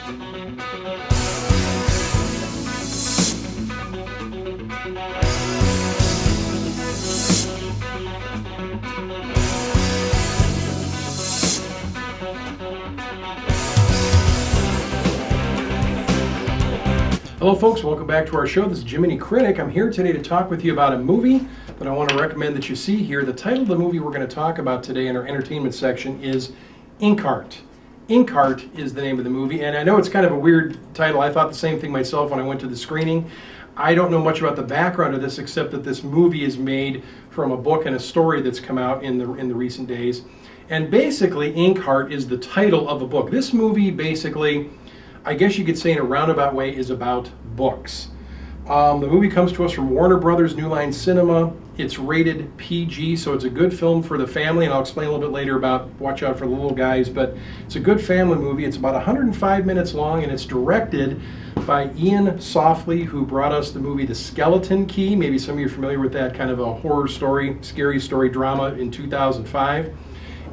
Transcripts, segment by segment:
Hello folks, welcome back to our show. This is Jiminy Critic. I'm here today to talk with you about a movie that I want to recommend that you see here. The title of the movie we're going to talk about today in our entertainment section is Inkheart. Inkheart is the name of the movie, and I know it's kind of a weird title. I thought the same thing myself when I went to the screening. I don't know much about the background of this except that this movie is made from a book and a story that's come out in the recent days. And basically, Inkheart is the title of a book. This movie basically, I guess you could say in a roundabout way, is about books. The movie comes to us from Warner Brothers New Line Cinema. It's rated PG, so it's a good film for the family, and I'll explain a little bit later about watch out for the little guys, but it's a good family movie. It's about 105 minutes long, and it's directed by Ian Softly, who brought us the movie The Skeleton Key. Maybe some of you are familiar with that, kind of a horror story, scary story drama in 2005.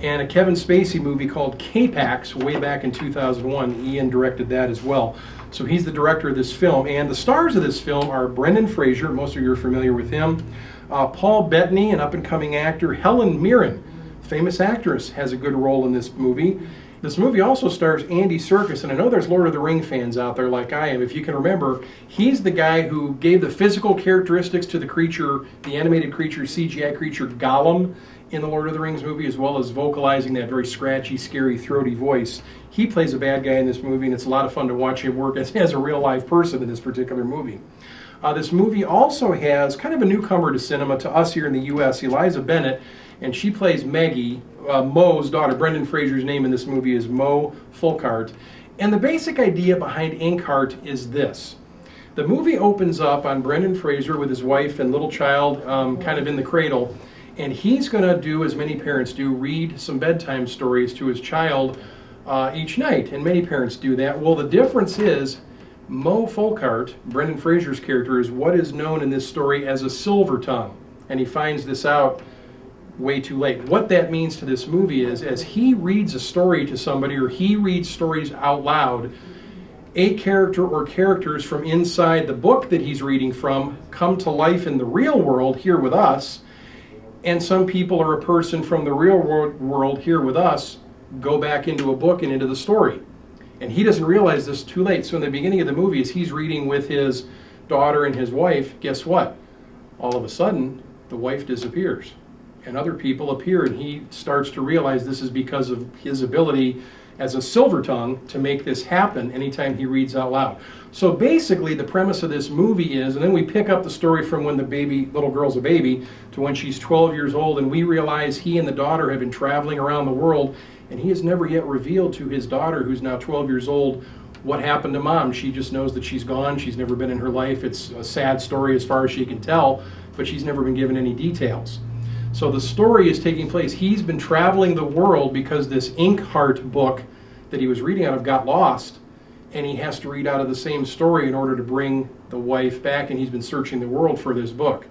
And a Kevin Spacey movie called K-Pax way back in 2001. Ian directed that as well. So he's the director of this film. And the stars of this film are Brendan Fraser, most of you are familiar with him, Paul Bettany, an up-and-coming actor, Helen Mirren, famous actress, has a good role in this movie. This movie also stars Andy Serkis, and I know there's Lord of the Rings fans out there like I am. If you can remember, he's the guy who gave the physical characteristics to the creature, the animated creature, CGI creature Gollum in the Lord of the Rings movie, as well as vocalizing that very scratchy, scary, throaty voice. He plays a bad guy in this movie, and it's a lot of fun to watch him work as a real-life person in this particular movie. This movie also has kind of a newcomer to cinema, to us here in the U.S., Eliza Bennett, and she plays Maggie, Moe's daughter. Brendan Fraser's name in this movie is Moe Folkart. And the basic idea behind Inkheart is this. The movie opens up on Brendan Fraser with his wife and little child kind of in the cradle, and he's going to do, as many parents do, read some bedtime stories to his child each night, and many parents do that. Well, the difference is Moe Folkart, Brendan Fraser's character, is what is known in this story as a silver tongue, and he finds this out way too late. What that means to this movie is, as he reads a story to somebody, or he reads stories out loud, a character or characters from inside the book that he's reading from come to life in the real world here with us, and some people or a person from the real world here with us go back into a book and into the story. And he doesn't realize this too late. So in the beginning of the movie, as he's reading with his daughter and his wife, guess what? All of a sudden, the wife disappears, and other people appear, and he starts to realize this is because of his ability as a silver tongue to make this happen anytime he reads out loud. So basically the premise of this movie is, and then we pick up the story from when the little girl's a baby to when she's 12 years old, and we realize he and the daughter have been traveling around the world, and he has never yet revealed to his daughter, who's now 12 years old, what happened to mom. She just knows that she's gone. She's never been in her life. It's a sad story as far as she can tell, but she's never been given any details. So the story is taking place. He's been traveling the world because this Inkheart book that he was reading out of got lost, and he has to read out of the same story in order to bring the wife back, and he's been searching the world for this book.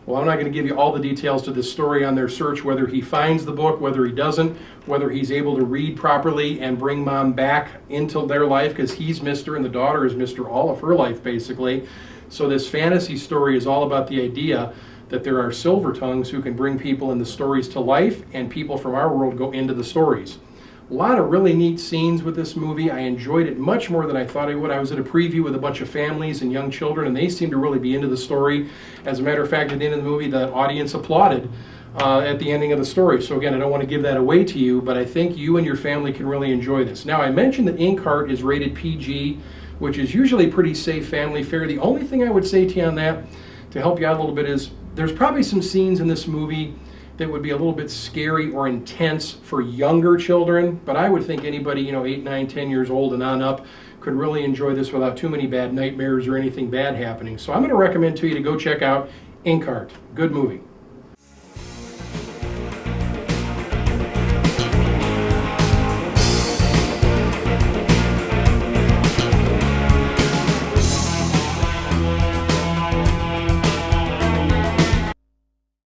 Well, I'm not going to give you all the details to this story on their search, whether he finds the book, whether he doesn't, whether he's able to read properly and bring mom back into their life, because he's missed her and the daughter has missed her all of her life, basically. So this fantasy story is all about the idea that there are silver tongues who can bring people in the stories to life, and people from our world go into the stories. A lot of really neat scenes with this movie. I enjoyed it much more than I thought I would. I was at a preview with a bunch of families and young children, and they seemed to really be into the story. As a matter of fact, at the end of the movie, the audience applauded at the ending of the story. So again, I don't want to give that away to you, but I think you and your family can really enjoy this. Now, I mentioned that Inkheart is rated PG, which is usually pretty safe family fare. The only thing I would say to you on that, to help you out a little bit, is there's probably some scenes in this movie that would be a little bit scary or intense for younger children, but I would think anybody, 8, 9, 10 years old and on up could really enjoy this without too many bad nightmares or anything bad happening. So I'm going to recommend to you to go check out Inkheart. Good movie.